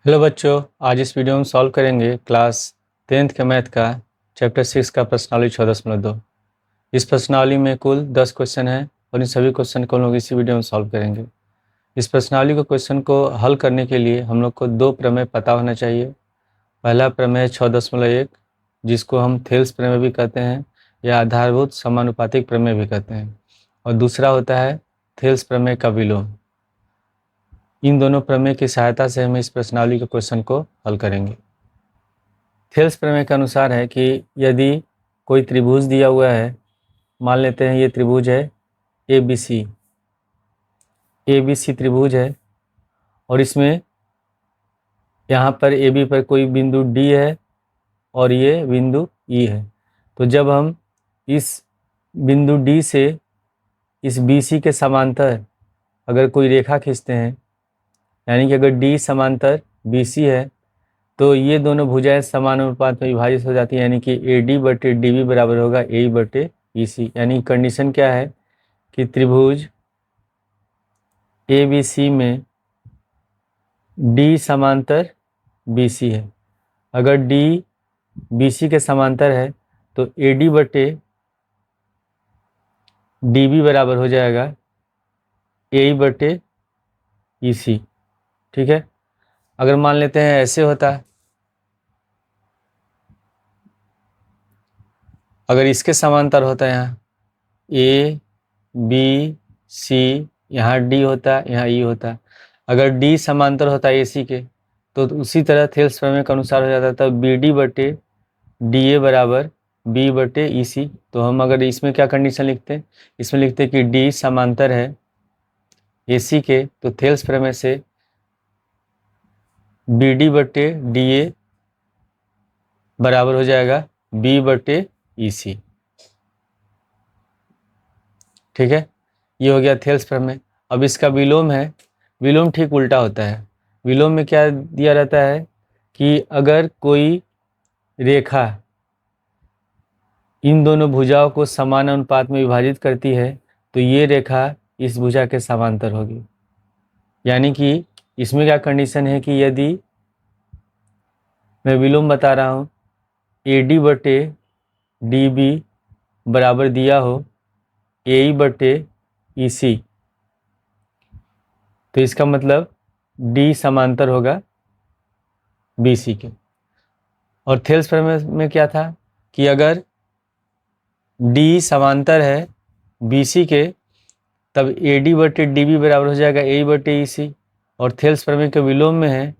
Hello बच्चों, आज इस वीडियो में सॉल्व करेंगे क्लास 10th के मैथ का चैप्टर 6 का प्रश्नावली 6.2। इस प्रश्नावली में कुल 10 क्वेश्चन हैं और इन सभी क्वेश्चन को हम लोग इसी वीडियो में सॉल्व करेंगे। इस प्रश्नावली को क्वेश्चन को हल करने के लिए हम लोग को दो प्रमेय पता होना चाहिए। पहला प्रमेय 6.1 जिसको हम थेल्स प्रमेय भी कहते हैं या आधारभूत समानुपातिक प्रमेय भी कहते हैं, और दूसरा होता है थेल्स प्रमेय का विलोम। इन दोनों प्रमेय की सहायता से हम इस प्रश्नावली के क्वेश्चन को हल करेंगे। थेल्स प्रमेय के अनुसार है कि यदि कोई त्रिभुज दिया हुआ है, मान लेते हैं ये त्रिभुज है ABC त्रिभुज है, और इसमें यहाँ पर AB पर कोई बिंदु D है और ये बिंदु E है। तो जब हम इस बिंदु D से इस BC के समांतर अगर कोई रेखा खींचते हैं, यानी कि अगर D समांतर BC है तो ये दोनों भुजाएं समान अनुपात में विभाजित हो जाती है, यानी कि AD/DB बराबर होगा AE/EC। यानी कंडीशन क्या है कि त्रिभुज ABC में D समांतर BC है। अगर D BC के समांतर है तो AD/DB बराबर हो जाएगा AE/EC। ठीक है, अगर मान लेते हैं ऐसे होता है, अगर इसके समांतर होता है यहाँ ABC, यहाँ D होता, यहाँ E होता। अगर D समांतर होता है AC के तो उसी तरह थेल्स प्रमेय के अनुसार हो जाता, तब BD/DA बराबर B/EC। तो हम अगर इसमें क्या कंडीशन लिखते हैं, इसमें लिखते हैं कि D समांतर है AC के, तो थेल्स प्रमेय से BD/DA बराबर हो जाएगा B/EC। ठीक है, ये हो गया थेल्स प्रमेय। अब इसका विलोम है, विलोम ठीक उल्टा होता है। विलोम में क्या दिया रहता है कि अगर कोई रेखा इन दोनों भुजाओं को समान अनुपात में विभाजित करती है तो ये रेखा इस भुजा के समांतर होगी। यानी कि इसमें क्या कंडीशन है कि यदि मैं विलोम बता रहा हूँ AD/DB बराबर दिया हो AE/EC, तो इसका मतलब D समांतर होगा BC के। और थेल्स प्रमेय में क्या था कि अगर D समांतर है BC के तब AD/DB बराबर हो जाएगा AE/EC। और थेल्स प्रमेय के विलोम में है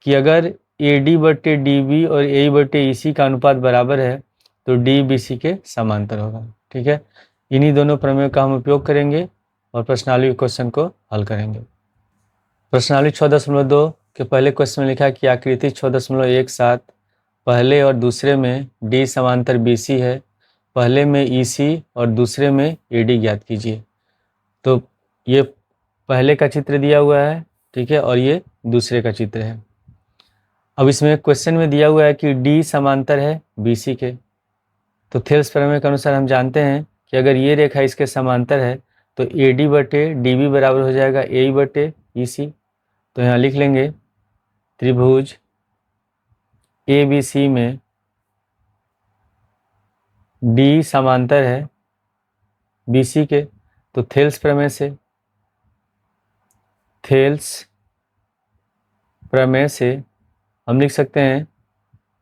कि अगर AD/DB और AE/EC का अनुपात बराबर है तो D BC के समांतर होगा। ठीक है, इन्हीं दोनों प्रमेयों का हम उपयोग करेंगे और प्रश्नावली क्वेश्चन को हल करेंगे। प्रश्नावली 6.2 के पहले क्वेश्चन में लिखा है कि आकृति 6.17 पहले और दूसरे में D समांतर BC है, पहले में EC और दूसरे में AD ज्ञात कीजिए। तो ये पहले का चित्र दिया हुआ है, ठीक है, और ये दूसरे का चित्र है। अब इसमें क्वेश्चन में दिया हुआ है कि D समांतर है BC के, तो थेल्स प्रमेय के अनुसार हम जानते हैं कि अगर ये रेखा इसके समांतर है तो AD/DB बराबर हो जाएगा AE/EC। तो यहाँ लिख लेंगे त्रिभुज ABC में D समांतर है BC के, तो थेल्स प्रमेय से हम लिख सकते हैं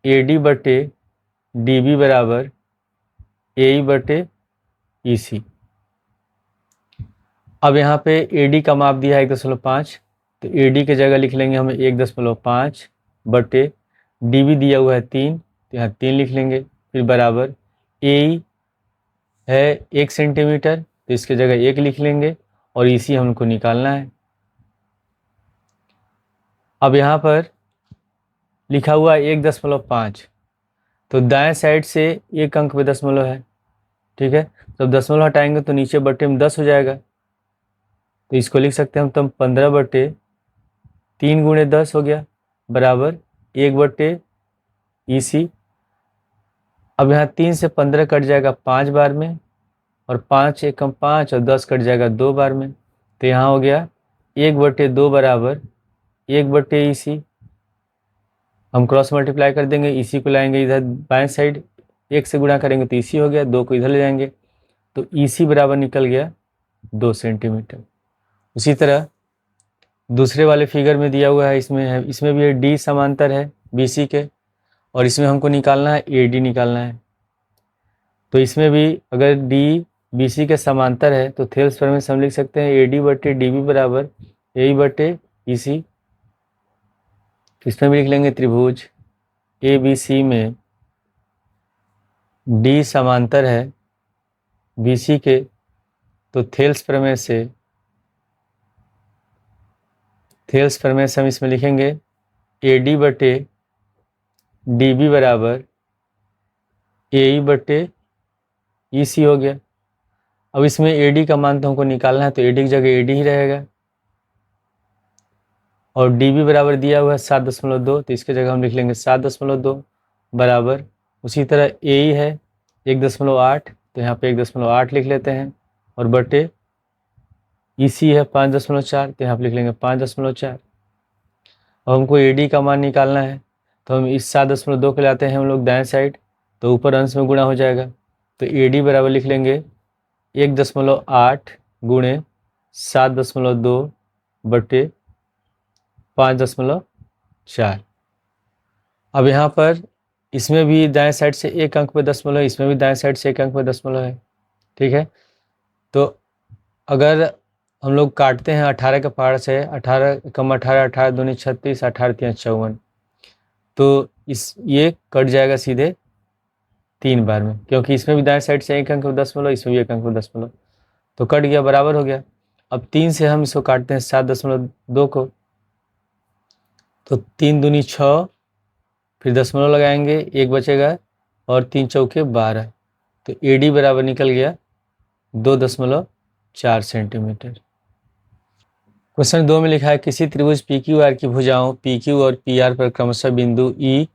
AD/DB बराबर AE/EC। अब यहाँ पे AD का माप दिया है 1.5, तो AD की जगह लिख लेंगे हम 1.5 बटे DB दिया हुआ है 3, तो यहाँ 3 लिख लेंगे। फिर बराबर AE है 1 सेंटीमीटर, तो इसकी जगह 1 लिख लेंगे, और EC हमको निकालना है। अब यहाँ पर लिखा हुआ है 1.5, तो दाएं साइड से एक अंक पे दशमलव है। ठीक है, तो दशमलव हटाएंगे तो नीचे बटे में 10 हो जाएगा, तो इसको लिख सकते हैं हम तब 15/3 × 10 हो गया बराबर 1/EC। अब यहाँ 3 से 15 कट जाएगा 5 बार में, और 5 एकम 5 और 10 कट जाएगा 2 बार में, तो यहाँ हो गया 1/2 बराबर 1/EC। हम क्रॉस मल्टीप्लाई कर देंगे, इसी को लाएंगे इधर बाएं साइड, 1 से गुणा करेंगे तो इसी हो गया, 2 को इधर ले जाएंगे तो इसी बराबर निकल गया 2 सेंटीमीटर। उसी तरह दूसरे वाले फिगर में दिया हुआ है, इसमें भी डी समांतर है बीसी के, और इसमें हमको निकालना है एडी निकालना है। तो इसमें भी अगर डी बीसी के समांतर है तो थेल्स प्रमेय से हम लिख सकते हैं एडी बटे डीबी बराबर ए बटे ईसी। तो इसमें भी लिख लेंगे त्रिभुज ए बी सी में डी समांतर है बीसी के, तो थेल्स प्रमेय से हम इसमें लिखेंगे एडी बटे डीबी बराबर ए बटे ईसी हो गया। अब इसमें एडी का मान तो हमको निकालना है, तो एडी की जगह एडी ही रहेगा, और डीबी बराबर दिया हुआ है 7.2, तो इसके जगह हम लिख लेंगे 7.2 बराबर, उसी तरह ए ही है 1.8, तो यहाँ पे 1.8 लिख लेते हैं, और बटे ईसी है 5.4, तो यहाँ पे लिख लेंगे 5.4। अब हमको एडी का मान निकालना है, तो हम इस 7.2 को लाते हैं हम लोग दाएं साइड, तो ऊपर अंश में गुणा हो जाएगा, तो एडी बराबर लिख लेंगे 1.8 गुणे 7.2 बटे 5.4। अब यहाँ पर इसमें भी दाएं साइड से एक अंक पे दशमलव है, इसमें भी दाएं साइड से एक अंक पे दशमलव है, ठीक है। तो अगर हम लोग काटते हैं 18 के पहाड़ से, 18 कम 18, 18 दूनी 36, 18 तिया 54, तो ये कट जाएगा सीधे 3 बार में, क्योंकि इसमें भी दाएं साइड से एक अंक पे दशमलव, इसमें भी एक अंक पे दशमलव, तो कट गया, बराबर हो गया। अब 3 से हम इसको काटते हैं 7.2 को, तो 3 दूनी 6, फिर दशमलव लगाएंगे, 1 बचेगा, और 3 चौके 12, तो एडी बराबर निकल गया 2.4 सेंटीमीटर। क्वेश्चन 2 में लिखा है किसी त्रिभुज पी क्यू आर की भुजाओं पी क्यू और पी आर पर क्रमशः बिंदु ई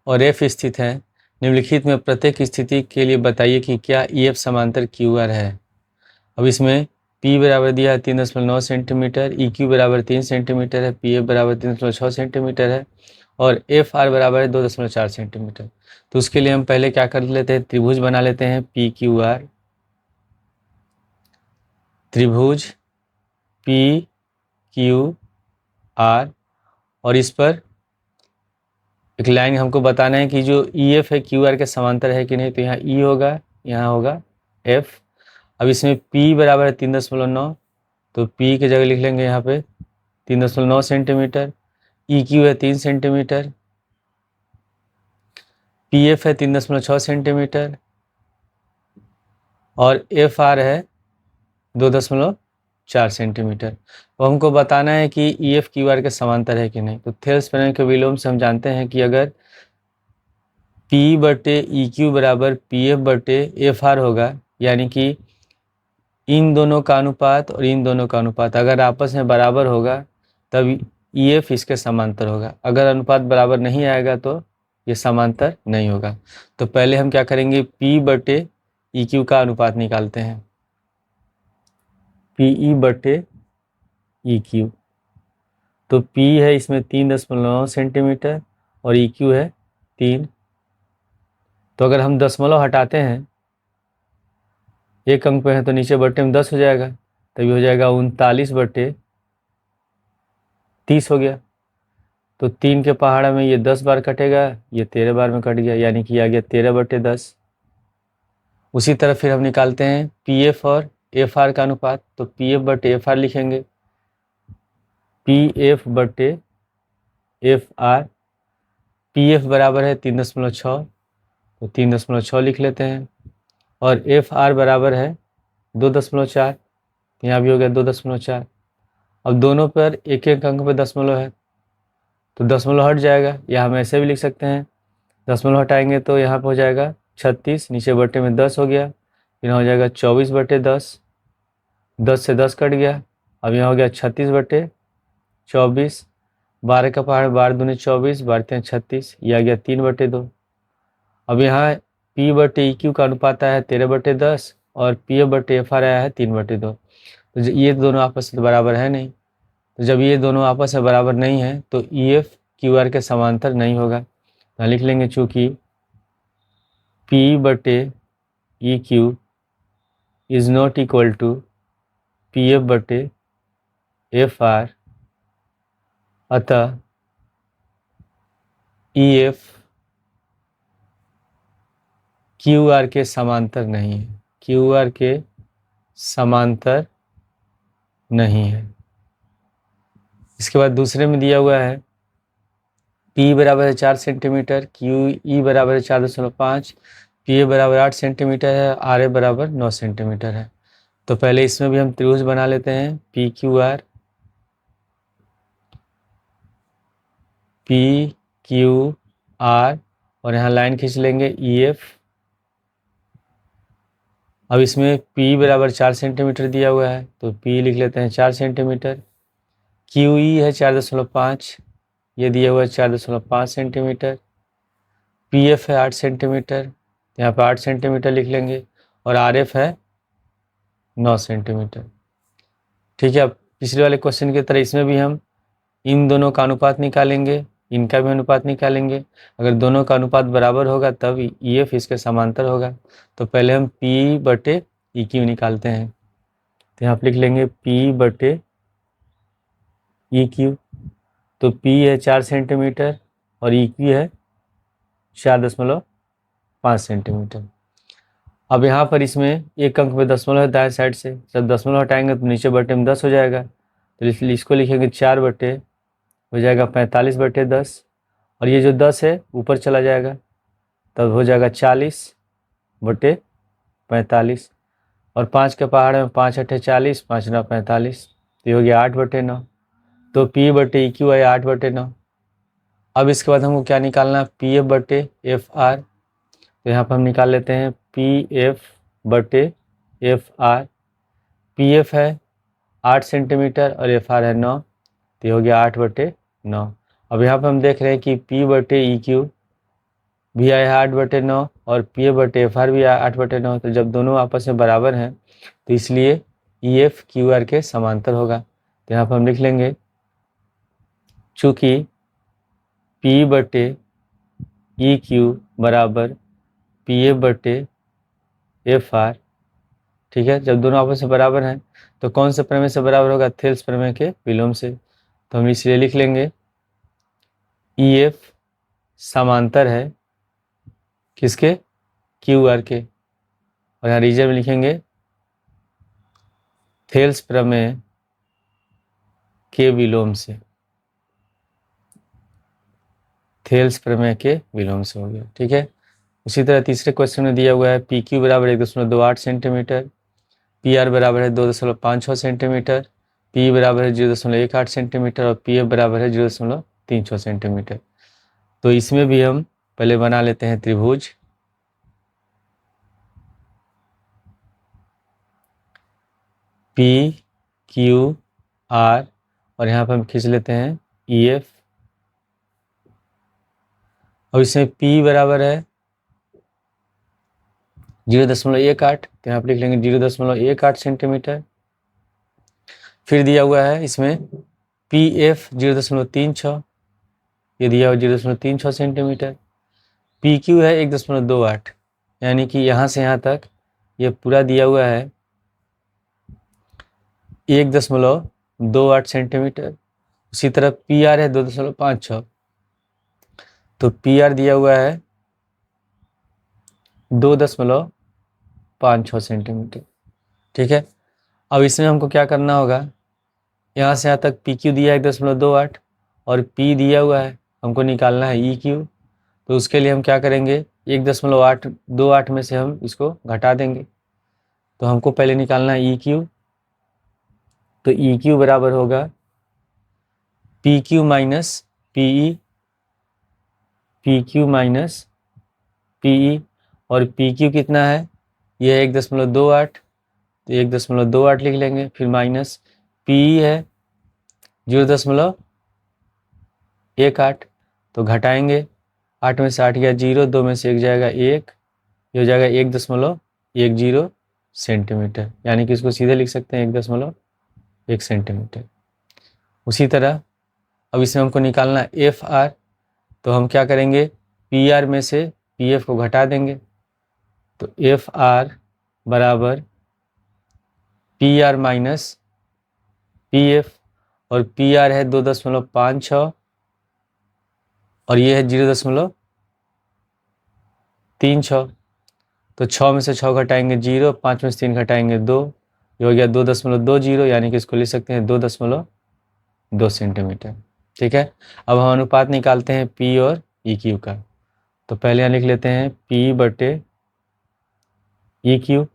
और एफ स्थित हैं। निम्नलिखित में प्रत्येक स्थिति के लिए बताइए कि क्या ई एफ समांतर क्यू आर है। अब इसमें P बराबर दिया है 3.9 सेंटीमीटर, ई क्यू बराबर 3 सेंटीमीटर है, पी एफ बराबर 3.6 सेंटीमीटर है, और एफ आर बराबर है 2.4 सेंटीमीटर। तो उसके लिए हम पहले क्या कर लेते हैं, त्रिभुज बना लेते हैं पी क्यू आर। त्रिभुज पी क्यू आर, और इस पर एक लाइन हमको बताना है कि जो ई एफ है क्यू आर के समांतर है कि नहीं, तो यहाँ ई होगा, यहाँ होगा एफ। अब इसमें P बराबर है 3.9, तो P की जगह लिख लेंगे यहाँ पे 3.9 सेंटीमीटर, ई क्यू है 3 सेंटीमीटर, पी एफ है 3.6 सेंटीमीटर, और एफ आर है 2.4 सेंटीमीटर। तो हमको बताना है कि ई एफ क्यू आर के समांतर है कि नहीं। तो थेल्स प्रमेय के विलोम से हम जानते हैं कि अगर P बटे ई क्यू बराबर पी एफ बटे एफ आर होगा, यानी कि इन दोनों का अनुपात और इन दोनों का अनुपात अगर आपस में बराबर होगा तब ई एफ इसके समांतर होगा। अगर अनुपात बराबर नहीं आएगा तो ये समांतर नहीं होगा। तो पहले हम क्या करेंगे, P बटे ई क्यू का अनुपात निकालते हैं, पी ई बटे ई क्यू। तो P है इसमें 3.9 सेंटीमीटर और ई क्यू है 3। तो अगर हम दशमलव हटाते हैं, एक अंक पे है तो नीचे बटे में 10 हो जाएगा, तभी हो जाएगा 39 बटे 30 हो गया। तो 3 के पहाड़ा में ये 10 बार कटेगा, ये 13 बार में कट गया, यानी कि आ गया 13 बटे 10। उसी तरह फिर हम निकालते हैं पी एफ और एफ आर का अनुपात, तो पी एफ बटे एफ आर लिखेंगे, पी एफ बटे एफ आर। पी एफ बराबर है 3.6, तो 3.6 लिख लेते हैं, और एफ आर बराबर है 2.4, यहाँ भी हो गया 2.4। अब दोनों पर एक एक अंक पे दशमलव है, तो दशमलव हट जाएगा, या हम ऐसे भी लिख सकते हैं, दशमलव हटाएंगे तो यहाँ पर हो जाएगा 36, नीचे बटे में 10 हो गया, फिर हो जाएगा 24 बटे 10, 10 से 10 कट गया, अब यहाँ हो गया 36 बटे 24, 12 का पहाड़ 12 दूनी 24, 12 36, ये आ गया 3 बटे 2। अब यहाँ P बटे ई क्यू का अनुपात आया है 13 बटे 10, और पी एफ बटे एफ आर आया है 3 बटे 2। तो ये दोनों आपस में बराबर है नहीं, तो जब ये दोनों आपस में बराबर नहीं है तो ई एफ क्यू आर के समांतर नहीं होगा। तो लिख लेंगे चूँकि पी बटे E Q is not equal to P F बटे एफ आर, अतः ई एफ क्यू आर के समांतर नहीं है, क्यू आर के समांतर नहीं है। इसके बाद दूसरे में दिया हुआ है P बराबर है 4 सेंटीमीटर, क्यू ई बराबर है 4.5, पी ए बराबर 8 सेंटीमीटर है, आर ए बराबर 9 सेंटीमीटर है। तो पहले इसमें भी हम त्रिभुज बना लेते हैं, P Q R, P Q R, और यहाँ लाइन खींच लेंगे ई एफ। अब इसमें P बराबर 4 सेंटीमीटर दिया हुआ है, तो P लिख लेते हैं 4 सेंटीमीटर। क्यू ई है 4.5, ये दिया हुआ है 4.5 सेंटीमीटर। पी एफ है 8 सेंटीमीटर, यहाँ पर 8 सेंटीमीटर लिख लेंगे, और आर एफ है 9 सेंटीमीटर। ठीक है, अब पिछले वाले क्वेश्चन की तरह इसमें भी हम इन दोनों का अनुपात निकालेंगे, इनका भी अनुपात निकालेंगे। अगर दोनों का अनुपात बराबर होगा तब ई एफ इसके समांतर होगा। तो पहले हम P बटे ई क्यू निकालते हैं। तो यहाँ पर लिख लेंगे P बटे ई क्यू। तो P है 4 सेंटीमीटर और ई क्यू है 4.5 सेंटीमीटर। अब यहाँ पर इसमें एक अंक में दशमलव है दाएं साइड से, जब दशमलव हटाएंगे तो नीचे बटे में 10 हो जाएगा। तो इसलिए इसको लिखेंगे 4 बटे हो जाएगा 45 बटे 10, और ये जो 10 है ऊपर चला जाएगा, तब हो जाएगा 40 बटे 45, और 5 के पहाड़ में 5 अठे 40, 5 9 45, तो ये हो गया 8 बटे 9। तो P बटे ई क्यू है 8 बटे 9। अब इसके बाद हमको क्या निकालना है, पी एफ बटे एफ आर। तो यहाँ पर हम निकाल लेते हैं पी एफ बटे एफ आर। पी एफ है 8 सेंटीमीटर और एफ आर है 9, तो ये हो गया 8 बटे 9। अब यहाँ पर हम देख रहे हैं कि P बटे ई क्यू भी आया है 8 बटे 9 और पी एफ बटे एफ आर भी आया 8 बटे 9। तो जब दोनों आपस में बराबर हैं तो इसलिए ई एफ क्यू आर के समांतर होगा। तो यहाँ पर हम लिख लेंगे चूँकि P बटे ई क्यू बराबर पी एफ बटे एफ आर। ठीक है, जब दोनों आपस में बराबर हैं तो कौन से प्रमेय से बराबर होगा, थेल्स प्रमेय के विलोम से। तो हम इसलिए लिख लेंगे ई एफ समांतर है किसके, क्यू आर के, और यहाँ रीजन में लिखेंगे थेल्स प्रमेय के विलोम से, थेल्स प्रमेय के विलोम से हो गया। ठीक है, उसी तरह तीसरे क्वेश्चन में दिया हुआ है पी क्यू बराबर 1.28 सेंटीमीटर, पी आर बराबर है 2.56 सेंटीमीटर, पी बराबर है 0.18 सेंटीमीटर और पी एफ बराबर है 0.36 सेंटीमीटर। तो इसमें भी हम पहले बना लेते हैं त्रिभुज। पी क्यू आर, और यहाँ पर हम खींच लेते हैं ई एफ। और इसमें P बराबर है 0.18, तो यहाँ पर लिख लेंगे 0.18 सेंटीमीटर। फिर दिया हुआ है इसमें पी एफ 0.36, ये दिया हुआ 0.36 सेंटीमीटर। पी क्यू है 1.28, यानी कि यहाँ से यहाँ तक ये पूरा दिया हुआ है 1.28 सेंटीमीटर। उसी तरह पी आर है 2.56, तो पी आर दिया हुआ है 2.56 सेंटीमीटर। ठीक है, अब इसमें हमको क्या करना होगा, यहाँ से यहाँ तक पी क्यू दिया है 1.28 और पी दिया हुआ है, हमको निकालना है ई क्यू। तो उसके लिए हम क्या करेंगे, 1.28 में से हम इसको घटा देंगे। तो हमको पहले निकालना है ई क्यू। तो ई क्यू बराबर होगा P Q minus P E, P Q minus P E, और पी क्यू कितना है, ये है 1.28, तो 1.28 लिख लेंगे। फिर माइनस पी ई है 0.18, तो घटाएंगे, 8 में से 8 गया 0, 2 में से 1 जाएगा 1, ये हो जाएगा 1.10 सेंटीमीटर, यानी कि इसको सीधे लिख सकते हैं 1.1 सेंटीमीटर। उसी तरह अब इसमें हमको निकालना एफ आर, तो हम क्या करेंगे, पी आर में से पी एफ को घटा देंगे, तो एफ आर बराबर P R minus P F, और पी आर है 2.56 और ये है 0.36, तो 6 में से 6 घटाएंगे 0, 5 में से 3 घटाएंगे 2, ये हो गया 2.20, यानी कि इसको लिख सकते हैं 2.2 सेंटीमीटर। ठीक है, अब हम अनुपात निकालते हैं पी और ई क्यू का, तो पहले यहाँ लिख लेते हैं पी बटे ई क्यू,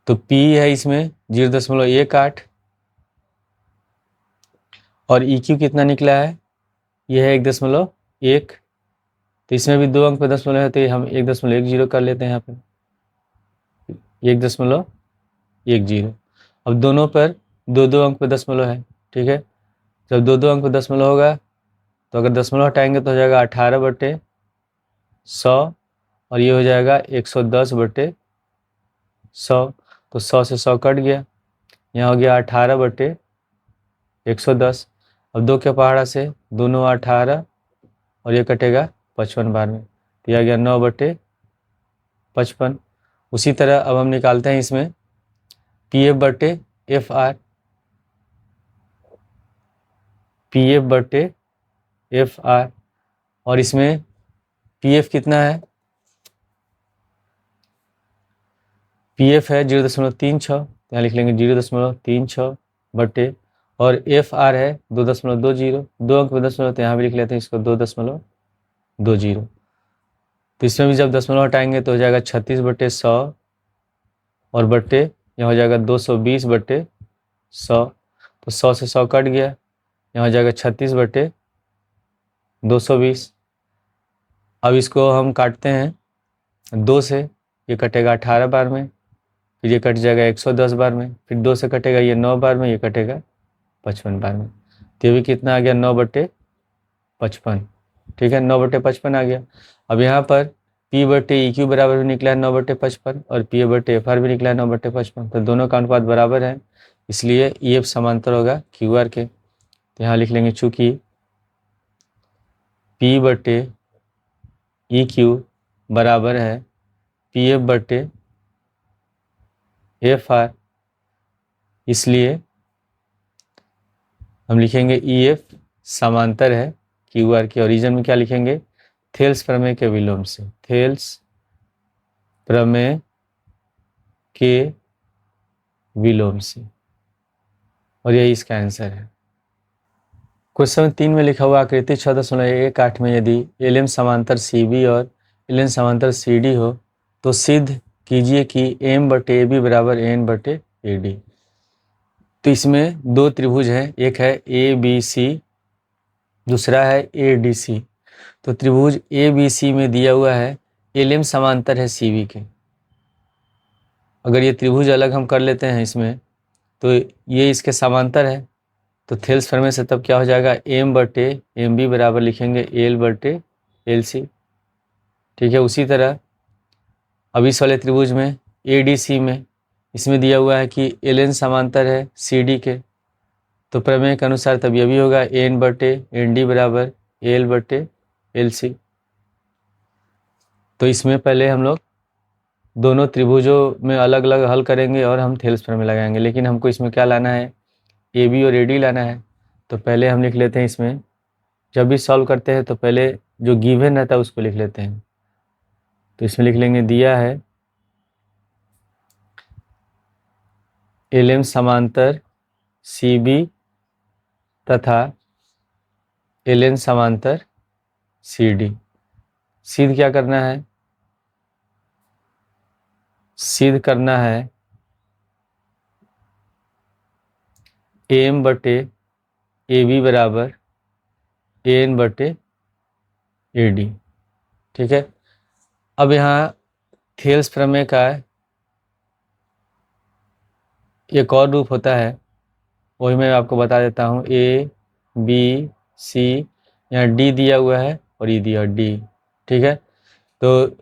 तो पी है इसमें 0.18 और ई क्यू कितना निकला है, यह है 1.1, तो इसमें भी 2 अंक पे दशमलव है, तो हम 1.10 कर लेते हैं यहाँ पे 1.10। अब दोनों पर 2-2 अंक पे दशमलव है। ठीक है, जब 2-2 अंक पे दशमलव होगा तो अगर दशमलव हटाएंगे तो हो जाएगा 18/100 और ये हो जाएगा 110/100, तो 100 से 100 कट गया, यहाँ हो गया 18/110। अब 2 के पहाड़ा से दोनों 18 और ये कटेगा 55 बार में, तो यह आ गया 9/55। उसी तरह अब हम निकालते हैं इसमें पी एफ बटे एफ आर, पी एफ बटे एफ आर, और इसमें पी एफ कितना है, पी एफ है 0.36, यहाँ लिख लेंगे 0.36 बटे, और एफ आर है 2.20, 2 अंक में दशमलव, तो यहाँ भी लिख लेते हैं इसको 2.20, तो इसमें भी जब दशमलव हटाएंगे तो हो जाएगा 36/100 और बट्टे यहाँ हो जाएगा 220/100, तो 100 से 100 कट गया, यहाँ हो जाएगा 36/220। अब इसको हम काटते हैं 2 से, ये कटेगा 18 बार में, फिर ये कट जाएगा 110 बार में, फिर 2 से कटेगा ये 9 बार में, ये कटेगा 55 बार में, तो ये भी कितना आ गया 9/55। ठीक है, 9/55 आ गया। अब यहाँ पर P बटे ई क्यू बराबर भी निकला है 9/55 और P बटे एफ आर भी निकला है 9/55, तो दोनों का अनुपात बराबर है, इसलिए ई एफ समांतर होगा क्यू आर के। तो यहाँ लिख लेंगे चूँकि P बटे ई क्यू बराबर है पी एफ बटे एफ आर, इसलिए हम लिखेंगे ई एफ समांतर है क्यू आर के। ओरिजिन में क्या लिखेंगे, थेल्स प्रमेय के विलोम से, थेल्स प्रमेय के विलोम से, और यही इसका आंसर है। क्वेश्चन 3 में लिखा हुआ आकृति 6.18 में यदि एल एम समांतर सी बी और एल एन समांतर सी डी हो तो सिद्ध कीजिए कि एम बटे ए बी बराबर एन बटे ए डी। तो इसमें 2 त्रिभुज हैं, एक है ए बी सी, दूसरा है ए डी सी। तो त्रिभुज ए बी सी में दिया हुआ है एल एम समांतर है सी बी के। अगर ये त्रिभुज अलग हम कर लेते हैं इसमें, तो ये इसके समांतर है, तो थेल्स प्रमेय से तब क्या हो जाएगा, एम बटे एम बी बराबर लिखेंगे एल बटे एल सी। ठीक है, उसी तरह अब इस वाले त्रिभुज में ए डी सी में, इसमें दिया हुआ है कि एल एन समांतर है सी डी के, तो प्रमेय के अनुसार तब यह भी होगा एन बटे एन डी बराबर एल बटे एल सी। तो इसमें पहले हम लोग दोनों त्रिभुजों में अलग अलग हल करेंगे और हम थेल्स प्रमेय लगाएंगे, लेकिन हमको इसमें क्या लाना है, ए बी और ए डी लाना है। तो पहले हम लिख लेते हैं इसमें, जब भी सॉल्व करते हैं तो पहले जो गिवन रहता है उसको लिख लेते हैं। तो इसमें लिख लेंगे दिया है एल एम समांतर सी बी तथा एल एन समांतर सी डी। सिद्ध क्या करना है, सिद्ध करना है एम बटे ए बी बराबर एन बटे ए डी। ठीक है, अब यहाँ थेल्स प्रमेय का एक और रूप होता है, वही मैं आपको बता देता हूँ। ए बी सी, यहाँ डी दिया हुआ है और ई दिया डी। ठीक है, तो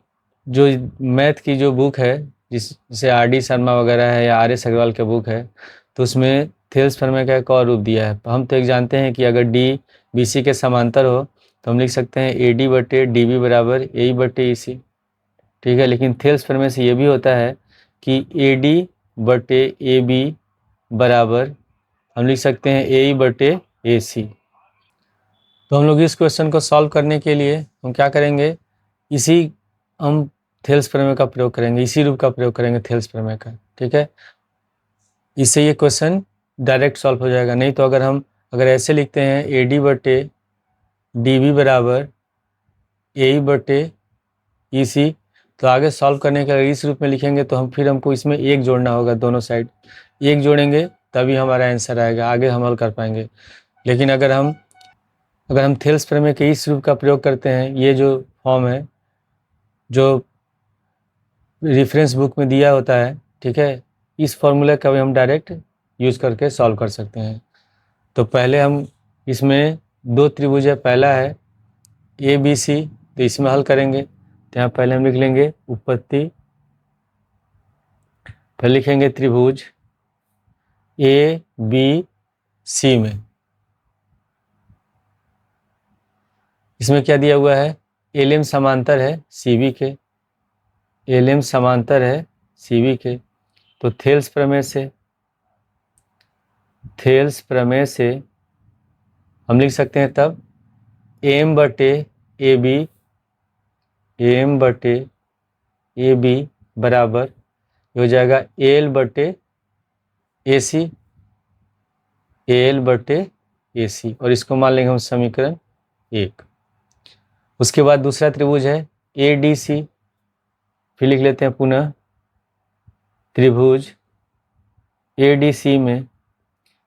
जो मैथ की जो बुक है, जैसे आर डी शर्मा वगैरह है या आर एस अग्रवाल का बुक है, तो उसमें थेल्स प्रमेय का एक और रूप दिया है। हम तो एक जानते हैं कि अगर डी बी सी के समांतर हो तो हम लिख सकते हैं ए डी बटे डी बी बराबर ए ई बटे ई सी, ठीक है। लेकिन थेल्स प्रमेय से ये भी होता है कि ए डी बटे ए बी बराबर हम लिख सकते हैं ए ई बटे ए सी। तो हम लोग इस क्वेश्चन को सॉल्व करने के लिए हम क्या करेंगे, इसी हम थेल्स प्रमेय का प्रयोग करेंगे, इसी रूप का प्रयोग करेंगे थेल्स प्रमेय का, ठीक है। इससे ये क्वेश्चन डायरेक्ट सॉल्व हो जाएगा। नहीं तो अगर ऐसे लिखते हैं ए डी बटे डी बी बराबर ए ई बटे ई सी, तो आगे सॉल्व करने के अगर इस रूप में लिखेंगे तो हमको इसमें एक जोड़ना होगा, दोनों साइड एक जोड़ेंगे तभी हमारा आंसर आएगा, आगे हम हल कर पाएंगे। लेकिन अगर हम थेल्स प्रमेय के इस रूप का प्रयोग करते हैं, ये जो फॉर्म है जो रेफरेंस बुक में दिया होता है, ठीक है, इस फॉर्मूला का भी हम डायरेक्ट यूज़ करके सॉल्व कर सकते हैं। तो पहले हम इसमें दो त्रिभुज है, पहला है ए बी सी, तो इसमें हल करेंगे। तो यहाँ पहले हम लिख लेंगे उत्पत्ति, फिर लिखेंगे त्रिभुज ए बी सी में इसमें क्या दिया हुआ है, एल एम समांतर है सी बी के, एल एम समांतर है सी बी के। तो थेल्स प्रमेय से हम लिख सकते हैं तब एम बटे ए बी, एम बटे ए बी बराबर हो जाएगा एल बटे ए सी, एल बटे ए सी, और इसको मान लेंगे हम समीकरण 1। उसके बाद दूसरा त्रिभुज है ए डी सी, फिर लिख लेते हैं पुनः त्रिभुज ए डी सी में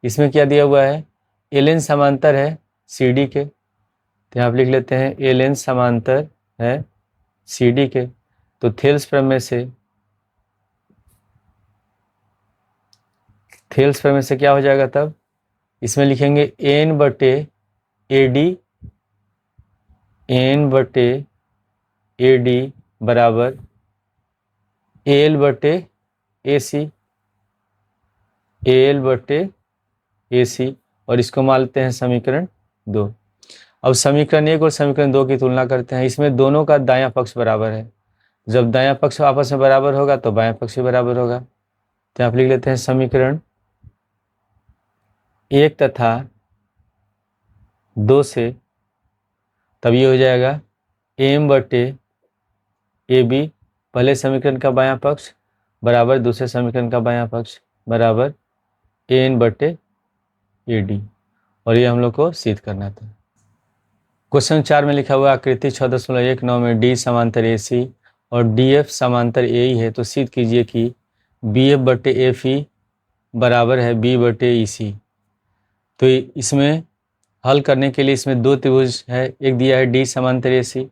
इसमें क्या दिया हुआ है, एल एन समांतर है सी डी के, तो यहाँ आप लिख लेते हैं एल एन समांतर है सी डी के। तो थेल्स प्रमेय से क्या हो जाएगा, तब इसमें लिखेंगे एन बटे ए डी, एन बटे ए डी बराबर एल बटे ए सी, एल बटे ए सी, और इसको मान लेते हैं समीकरण 2। अब समीकरण 1 और समीकरण 2 की तुलना करते हैं। इसमें दोनों का दायां पक्ष बराबर है, जब दायां पक्ष आपस में बराबर होगा तो बायां पक्ष भी बराबर होगा। तो आप लिख लेते हैं समीकरण 1 तथा 2 से, तब ये हो जाएगा एम बटे ए बी, पहले समीकरण का बायां पक्ष बराबर दूसरे समीकरण का बायां पक्ष बराबर एन बटे ए डी, और ये हम लोग को सिद्ध करना था। क्वेश्चन 4 में लिखा हुआ आकृति 6.19 में डी समांतर ए सी और डी एफ समांतर ए ई है, तो सिद्ध कीजिए कि बी एफ बटे एफ ई बराबर है बी बटे ई सी। तो इसमें हल करने के लिए इसमें दो त्रिभुज है, एक दिया है डी समांतर ए सी,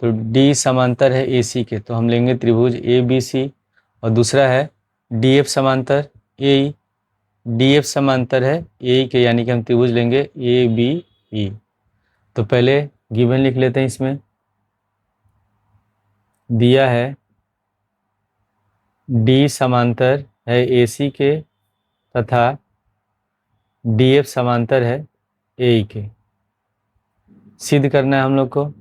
तो डी समांतर है ए सी के, तो हम लेंगे त्रिभुज ए बी सी, और दूसरा है डी एफ समांतर ए ई, डी एफ समांतर है ए के, यानी कि हम त्रिभुज लेंगे ए बी ई। तो पहले गिवन लिख लेते हैं। इसमें दिया है डी समांतर है ए सी के तथा डी एफ समांतर है ए ई के। सिद्ध करना है हम लोग को,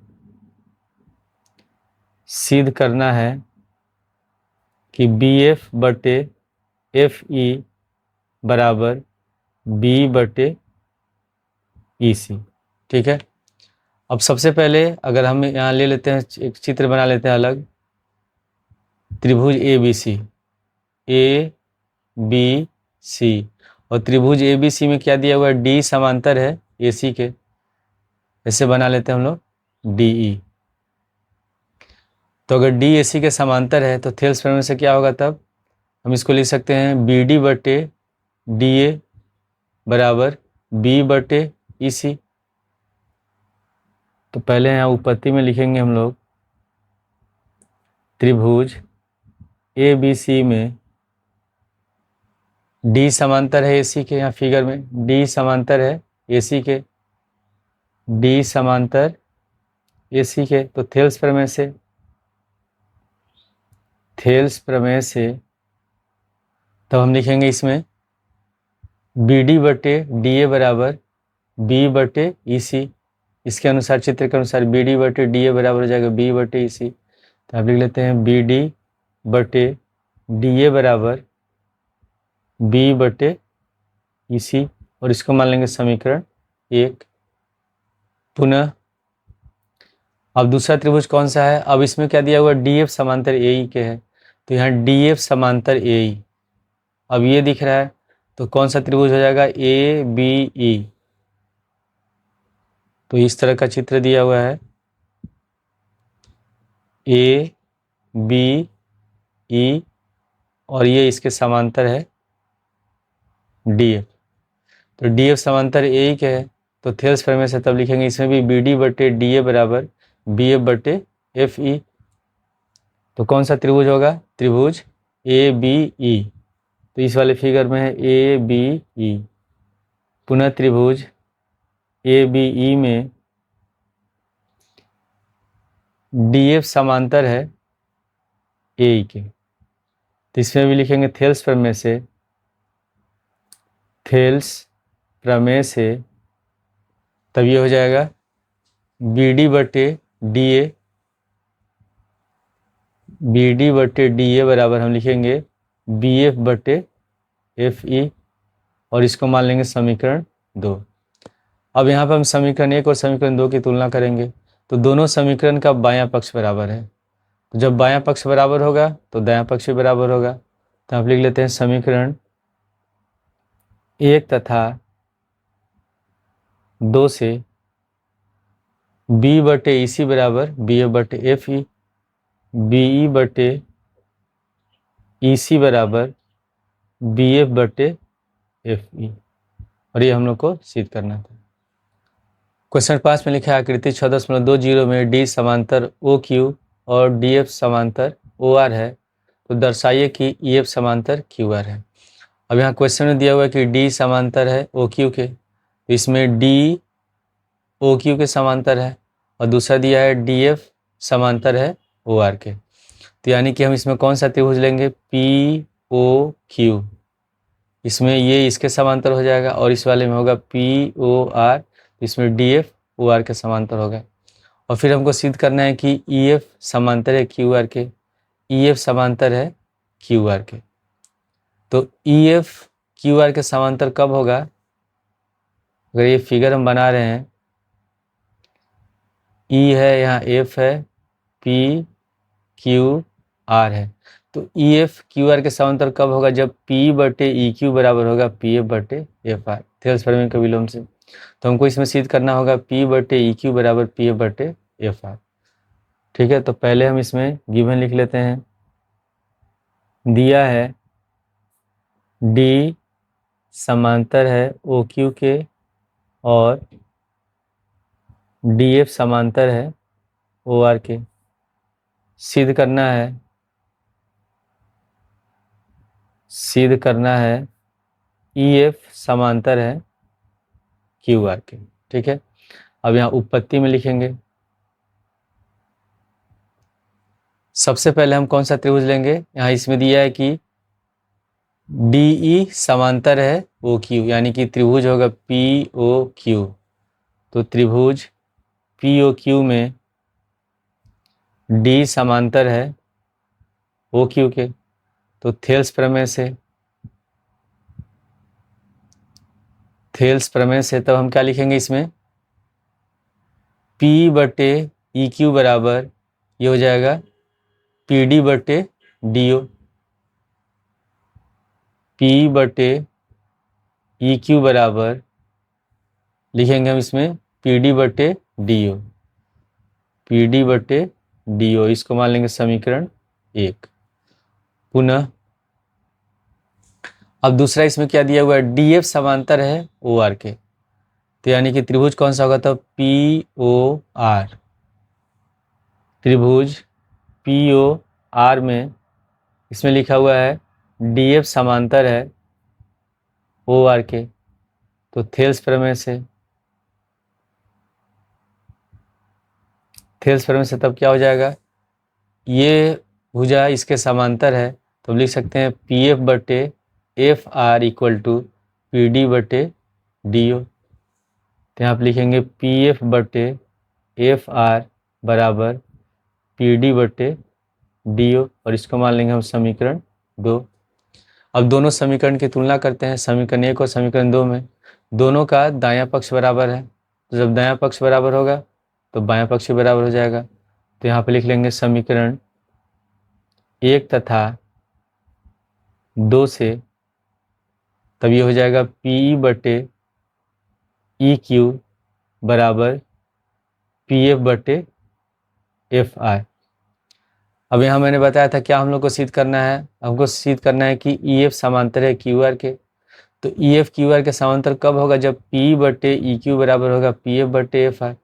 सिद्ध करना है कि बी एफ बटे एफ ई बराबर बी बटे ई सी, ठीक है। अब सबसे पहले अगर हम यहाँ ले लेते हैं, एक चित्र बना लेते हैं अलग, त्रिभुज A B C, A B C, और त्रिभुज ए बी सी में क्या दिया हुआ है, डी समांतर है ए सी के, ऐसे बना लेते हैं हम लोग डी ई। तो अगर डी ए सी के समांतर है तो थेल्स प्रमेय से क्या होगा, तब हम इसको लिख सकते हैं बी डी बटे डी ए बराबर बी बटे ई सी। तो पहले यहाँ उत्पत्ति में लिखेंगे हम लोग त्रिभुज ए बी सी में डी समांतर है ए सी के, यहाँ फिगर में डी समांतर है ए सी के, डी समांतर ए सी के। तो थेल्स प्रमेय से तब हम लिखेंगे इसमें बी डी बटे डी ए बराबर बी बटे ई सी। इसके अनुसार, चित्र के अनुसार बी डी बटे डी ए बराबर हो जाएगा बी बटे ई सी। तो आप लिख लेते हैं बी डी बटे डी ए बराबर बी बटे ई सी, और इसको मान लेंगे समीकरण 1। पुनः अब दूसरा त्रिभुज कौन सा है, अब इसमें क्या दिया हुआ, डी एफ समांतर ए ई के है, तो यहाँ डी एफ समांतर ए ई, अब ये दिख रहा है, तो कौन सा त्रिभुज हो जाएगा, ए बी ई। तो इस तरह का चित्र दिया हुआ है, ए बी ई, और ये इसके समांतर है डी एफ। तो डी एफ समांतर ए के है, तो थेल्स प्रमेय से तब लिखेंगे इसमें भी बी डी बटे डी ए बराबर बी एफ बटे एफ ई। तो कौन सा त्रिभुज होगा, त्रिभुज ए बी ई। तो इस वाले फिगर में है ए बी ई। पुनः त्रिभुज ए बी ई में डी एफ समांतर है ए ई के, तो इसमें भी लिखेंगे थेल्स प्रमेय से, थेल्स प्रमेय से तब ये हो जाएगा बी डी बटे डी ए, बी डी बटे डी ए बराबर हम लिखेंगे बी एफ बटे एफ ई, और इसको मान लेंगे समीकरण 2। अब यहाँ पर हम समीकरण 1 और समीकरण 2 की तुलना करेंगे, तो दोनों समीकरण का बायां पक्ष बराबर है, तो जब बायां पक्ष बराबर होगा तो दायां पक्ष भी बराबर होगा। तो आप लिख लेते हैं समीकरण 1 तथा 2 से बी बटे ई सी बराबर बी एफ बटे एफ ई, बी ई बटे ई सी बराबर बी एफ बटे एफ ई, और ये हम लोग को सिद्ध करना था। क्वेश्चन 5 में लिखा है आकृति 6.20 में डी समांतर ओ क्यू और डी एफ समांतर ओ आर है, तो दर्शाइए कि ई एफ समांतर क्यू आर है। अब यहाँ क्वेश्चन में दिया हुआ है कि डी समांतर है ओ क्यू के, तो इसमें डी ओ क्यू के समांतर है, और दूसरा दिया है डी एफ समांतर है ओ आर के। तो यानी कि हम इसमें कौन सा त्रिभुज लेंगे, पी ओ क्यू, इसमें ये इसके समांतर हो जाएगा, और इस वाले में होगा पी ओ आर, इसमें डी एफ ओ आर के समांतर होगा। और फिर हमको सिद्ध करना है कि ई एफ समांतर है क्यू आर के, ई एफ समांतर है क्यू आर के। तो ई एफ क्यू आर के समांतर कब होगा, अगर ये फिगर हम बना रहे हैं, ई है यहाँ एफ है, पी क्यू आर है, तो ई एफ क्यू आर के समांतर कब होगा, जब पी बटे ई क्यू बराबर होगा पी एफ बटे एफ आर, थेल्स प्रमेय के विलोम से। तो हमको इसमें सिद्ध करना होगा पी बटे ई क्यू बराबर पी एफ बटे एफ आर। ठीक है, तो पहले हम इसमें गिवन लिख लेते हैं, दिया है डी समांतर है ओ क्यू के और डी एफ समांतर है ओ आर के। सिद्ध करना है ई एफ समांतर है क्यू आर के। ठीक है, अब यहाँ उत्पत्ति में लिखेंगे, सबसे पहले हम कौन सा त्रिभुज लेंगे, यहाँ इसमें दिया है कि डी ई समांतर है ओ क्यू, यानी कि त्रिभुज होगा पी ओ क्यू। तो त्रिभुज पी ओ क्यू में डी समांतर है ओ क्यू के, तो थेल्स प्रमेय से तब हम क्या लिखेंगे इसमें, P बटे ई क्यू बराबर ये हो जाएगा पी डी बटे डी ओ, P बटे ई क्यू बराबर लिखेंगे हम इसमें पी डी बटे डी ओ, पी डी बटे डी ओ, इसको मान लेंगे समीकरण 1। पुनः अब दूसरा इसमें क्या दिया हुआ है, डी एफ समांतर है ओ आर के, तो यानी कि त्रिभुज कौन सा होगा, तो पी ओ आर, त्रिभुज पी ओ आर में इसमें लिखा हुआ है डी एफ समांतर है ओ आर के, तो थेल्स प्रमेय से तब क्या हो जाएगा, ये भुजा इसके समांतर है, तो लिख सकते हैं पी एफ बटे F R equal to P D बटे डी ओ। तो यहाँ आप लिखेंगे पी एफ बटे एफ आर बराबर पी डी बटे डी ओ, और इसको मान लेंगे हम समीकरण 2। अब दोनों समीकरण की तुलना करते हैं, समीकरण 1 और समीकरण 2 में दोनों का दायां पक्ष बराबर है। तो जब दायां पक्ष बराबर होगा तो बायां पक्ष भी बराबर हो जाएगा। तो यहाँ पे लिख लेंगे समीकरण 1 तथा 2 से, तब ये हो जाएगा पी ई बटे ई क्यू बराबर पी एफ बटे एफ आर। अब यहाँ मैंने बताया था क्या हम लोग को सिद्ध करना है, हमको सिद्ध करना है कि ई एफ समांतर है क्यू आर के। तो ई एफ क्यू आर के समांतर कब होगा, जब पी बटे ई क्यू बराबर होगा पी एफ बटे एफ आर।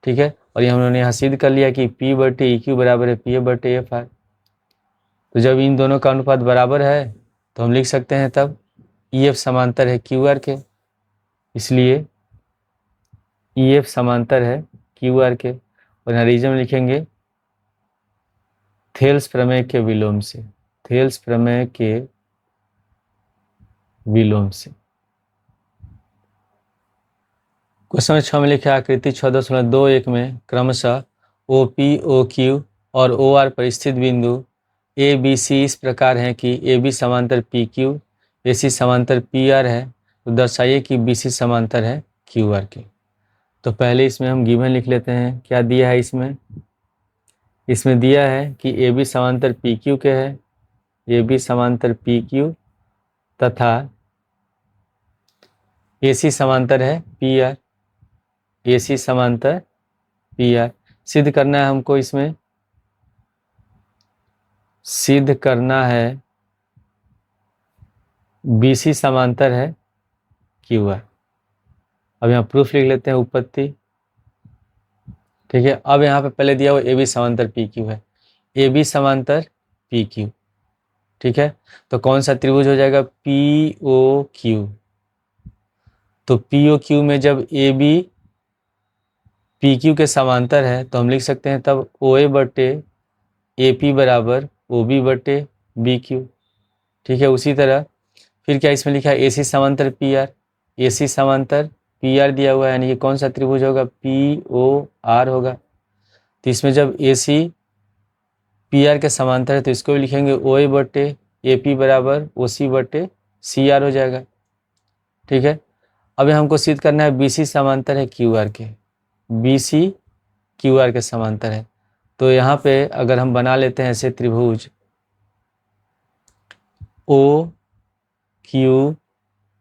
ठीक है, और ये हम लोगों ने यहाँ सिद्ध कर लिया कि पी बटे ई क्यू बराबर है पी एफ बटे एफ आर। तो जब इन दोनों का अनुपात बराबर है तो हम लिख सकते हैं तब ई एफ समांतर है क्यू आर के, इसलिए ई एफ समांतर है क्यू आर के। और यहाँ रीजन में लिखेंगे थेल्स प्रमेय के विलोम से, थेल्स प्रमेय के विलोम से। क्वेश्चन 6 में लिखा आकृति 6.21 में क्रमशः ओ पी ओ क्यू और ओ आर पर स्थित बिंदु ए बी सी इस प्रकार हैं कि ए बी समांतर पी क्यू, ए सी समांतर पी आर है। तो दर्शाइए कि बी सी समांतर है क्यू आर के। तो पहले इसमें हम गिवन लिख लेते हैं, क्या दिया है इसमें, इसमें दिया है कि ए बी समांतर पी क्यू के है, ए बी समांतर पी क्यू तथा ए सी समांतर है पी आर, ए सी समांतर पी आर। सिद्ध करना है हमको, इसमें सिद्ध करना है बी सी समांतर है क्यू आर। अब यहाँ प्रूफ लिख लेते हैं, उत्पत्ति। ठीक है, अब यहाँ पे पहले दिया हुआ ए बी समांतर पी क्यू है, ए बी समांतर पी क्यू। ठीक है, तो कौन सा त्रिभुज हो जाएगा, पी ओ क्यू। तो पी ओ क्यू में जब ए बी पी क्यू के समांतर है तो हम लिख सकते हैं तब ओ ए बटे ए पी बराबर ओ बी बटे बी क्यू। ठीक है, उसी तरह फिर क्या इसमें लिखा है ए सी समांतर पी आर, ए सी समांतर पी आर दिया हुआ है, यानी ये कौन सा त्रिभुज होगा, पी ओ आर होगा। तो इसमें जब ए सी पी आर के समांतर है तो इसको भी लिखेंगे ओ ए बटे ए पी बराबर ओ सी बटे सी आर हो जाएगा। ठीक है, अब हमको सिद्ध करना है बी सी समांतर है क्यू आर के, बी सी क्यू आर के समांतर है। तो यहाँ पे अगर हम बना लेते हैं ऐसे त्रिभुज ओ क्यू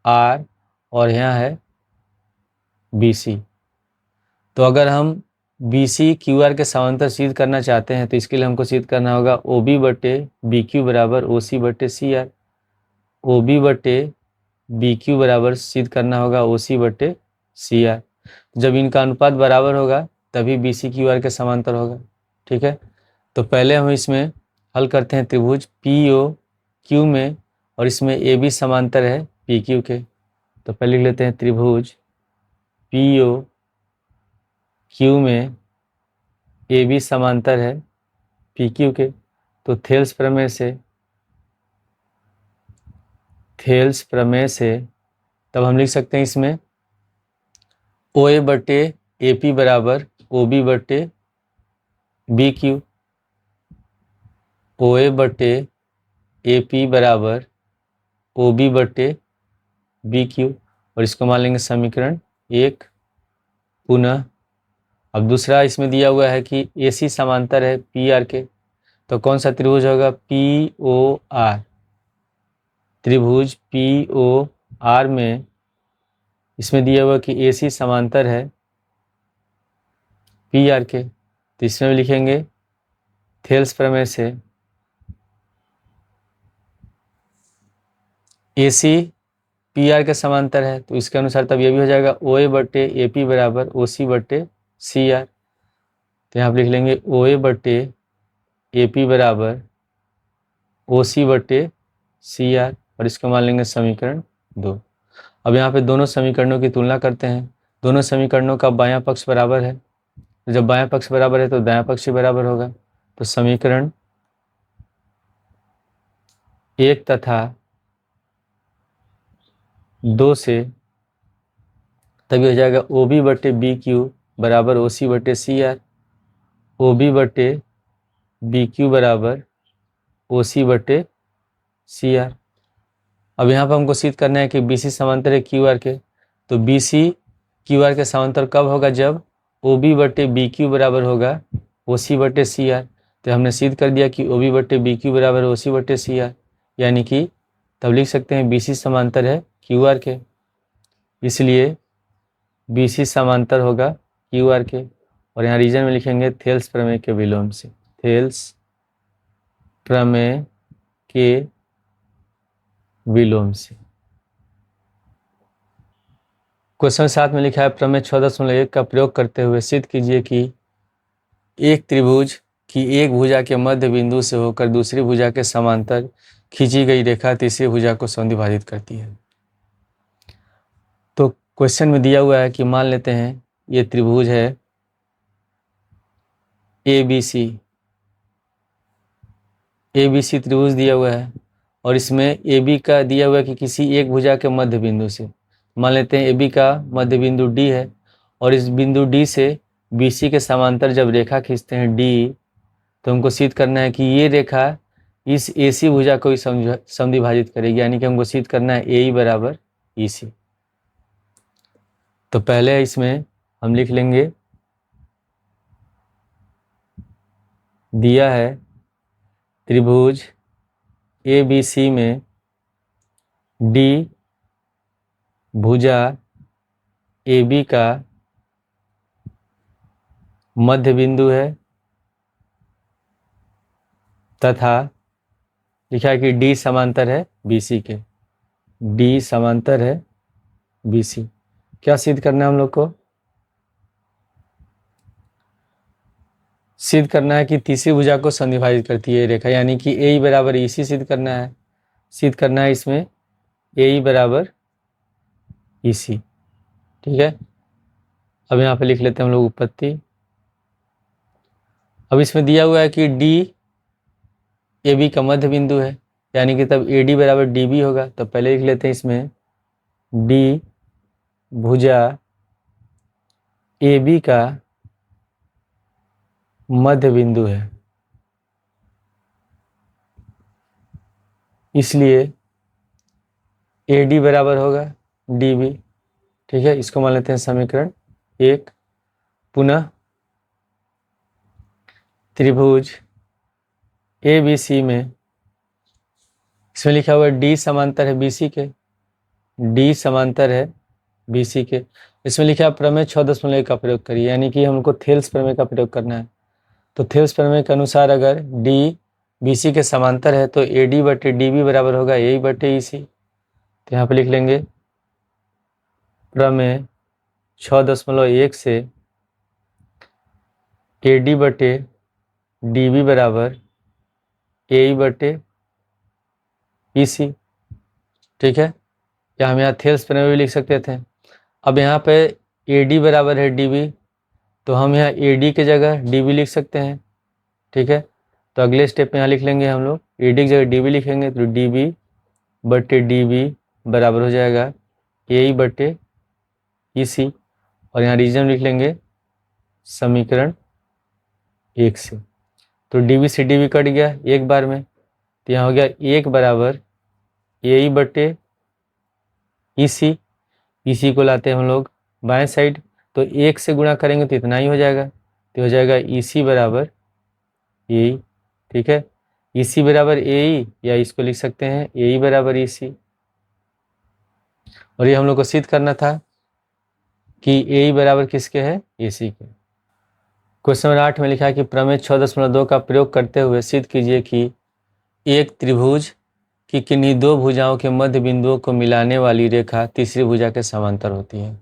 आर और यहाँ है बी सी, तो अगर हम बी सी क्यू आर के समांतर सिद्ध करना चाहते हैं तो इसके लिए हमको सिद्ध करना होगा ओ बी बटे बी क्यू बराबर ओ सी बटे सी आर, ओ बी बटे बी क्यू बराबर सिद्ध करना होगा ओ सी बटे सी आर। जब इनका अनुपात बराबर होगा तभी बी सी क्यू आर के समांतर होगा। ठीक है, तो पहले हम इसमें हल करते हैं त्रिभुज पी ओ क्यू में, और इसमें ए बी समांतर है पी क्यू के। तो पहले लिख लेते हैं त्रिभुज पी ओ क्यू में ए बी समांतर है पी क्यू के। तो थेल्स प्रमेय से तब हम लिख सकते हैं इसमें ओ ए बटे ए पी बराबर ओ बी बटे बी क्यू, ओ ए बटे ए पी बराबर ओ बी बटे बी क्यू, और इसको मान लेंगे समीकरण 1। पुनः अब दूसरा इसमें दिया हुआ है कि ए सी समांतर है पी आर के। तो कौन सा त्रिभुज होगा, पी ओ आर। त्रिभुज पी ओ आर में इसमें दिया हुआ कि ए सी समांतर है पी आर के। तो इसमें भी लिखेंगे थेल्स प्रमेय से ए सी पी आर के समांतर है, तो इसके अनुसार तब ये भी हो जाएगा ओ ए बटे ए पी बराबर ओ सी बटे सी आर। तो यहाँ पर लिख लेंगे ओ ए बटे ए पी बराबर ओ सी बटे सी आर, और इसको मान लेंगे समीकरण 2। अब यहाँ पे दोनों समीकरणों की तुलना करते हैं, दोनों समीकरणों का बायां पक्ष बराबर है। तो जब बायां पक्ष बराबर है तो दायां पक्ष भी बराबर होगा। तो समीकरण 1 तथा 2 से, तभी हो जाएगा ओ बी बटे बी क्यू बराबर ओ सी बटे सी आर। ओ बी बटे बी क्यू बराबर ओ सी बटे सी आर। अब यहाँ पर हमको सिद्ध करना है कि बी सी समांतर है क्यू आर के। तो बी सी क्यू आर के समांतर कब होगा? जब ओ बी बटे बी क्यू बराबर होगा ओ सी बटे सी आर। तो हमने सिद्ध कर दिया कि ओ बी बटे बी क्यू बराबर ओ सी बटे सी आर, यानी कि तब लिख सकते हैं बी सी समांतर है क्यू आर के, इसलिए बी सी समांतर होगा क्यू आर के। और यहाँ रीजन में लिखेंगे थेल्स प्रमेय के विलोम से। थेल्स प्रमेय के विलोम से। क्वेश्चन 7 में लिखा है प्रमेय 6.1 का प्रयोग करते हुए सिद्ध कीजिए कि एक त्रिभुज की एक भुजा के मध्य बिंदु से होकर दूसरी भुजा के समांतर खींची गई रेखा तीसरी भुजा को समद्विभाजित करती है। तो क्वेश्चन में दिया हुआ है कि मान लेते हैं ये त्रिभुज है ए बी सी त्रिभुज दिया हुआ है और इसमें ए बी का दिया हुआ है कि किसी एक भुजा के मध्य बिंदु से, मान लेते हैं ए बी का मध्य बिंदु डी है और इस बिंदु डी से बी सी के समांतर जब रेखा खींचते हैं डी, तो हमको सिद्ध करना है कि ये रेखा इस ए सी भुजा को ही समद्विभाजित करेगी, यानी कि हमको सिद्ध करना है ए ई बराबर ई सी। तो पहले इसमें हम लिख लेंगे, दिया है त्रिभुज ए बी सी में डी भुजा ए बी का मध्य बिंदु है तथा लिखा है कि डी समांतर है बी सी के। डी समांतर है बी सी। क्या सिद्ध करना है हम लोग को? सिद्ध करना है कि तीसरी भुजा को समद्विभाजित करती है रेखा, यानी कि ए ई बराबर ई सी सिद्ध करना है। सिद्ध करना है इसमें ए ई बराबर ई सी। ठीक है, अब यहाँ पे लिख लेते हैं हम लोग उत्पत्ति। अब इसमें दिया हुआ है कि डी ए बी का मध्य बिंदु है, यानी कि तब ए डी बराबर डी बी होगा। तो पहले लिख लेते हैं इसमें डी भुजा ए बी का मध्य बिंदु है, इसलिए ए डी बराबर होगा डी बी। ठीक है, इसको मान लेते हैं समीकरण 1। पुनः त्रिभुज ए बी सी में इसमें लिखा हुआ है डी समांतर है बी सी के। डी समांतर है बी सी के। इसमें लिखा है प्रमेय 6.1 का प्रयोग करिए, यानी कि हमको थेल्स प्रमेय का प्रयोग करना है। तो थेल्स प्रमेय के अनुसार अगर डी बी सी के समांतर है तो ए डी बटे डी बी बराबर होगा ए बटे ई सी। तो यहाँ पे लिख लेंगे प्रमेय 6.1 से ए डी बटे डी बी बराबर ए बटे ई सी। ठीक है, या हम यहाँ थेल्स प्रमेय भी लिख सकते थे। अब यहाँ पे ए डी बराबर है डी बी, तो हम यहाँ ए डी की जगह डी बी लिख सकते हैं। ठीक है, तो अगले स्टेप में यहाँ लिख लेंगे हम लोग ए डी की जगह डी बी लिखेंगे, तो डी बी बटे डी बी बराबर हो जाएगा ए बटे ई सी। और यहाँ रीजन लिख लेंगे समीकरण 1 से। तो डी बी से डी बी कट गया एक बार में, तो यहाँ हो गया 1 बराबर ए बटे ई सी। ई सी को लाते हैं हम लोग बाएं साइड, तो 1 से गुणा करेंगे तो इतना ही हो जाएगा, तो हो जाएगा ई सी बराबर ए। ठीक है, ई सी बराबर ए, या इसको लिख सकते हैं ए बराबर ई सी। और ये हम लोग को सिद्ध करना था कि ए बराबर किसके है? ए सी के। क्वेश्चन नंबर 8 में लिखा है कि प्रमेय 6.2 का प्रयोग करते हुए सिद्ध कीजिए कि एक त्रिभुज की किन्हीं दो भुजाओं के मध्य बिंदुओं को मिलाने वाली रेखा तीसरी भुजा के समांतर होती है।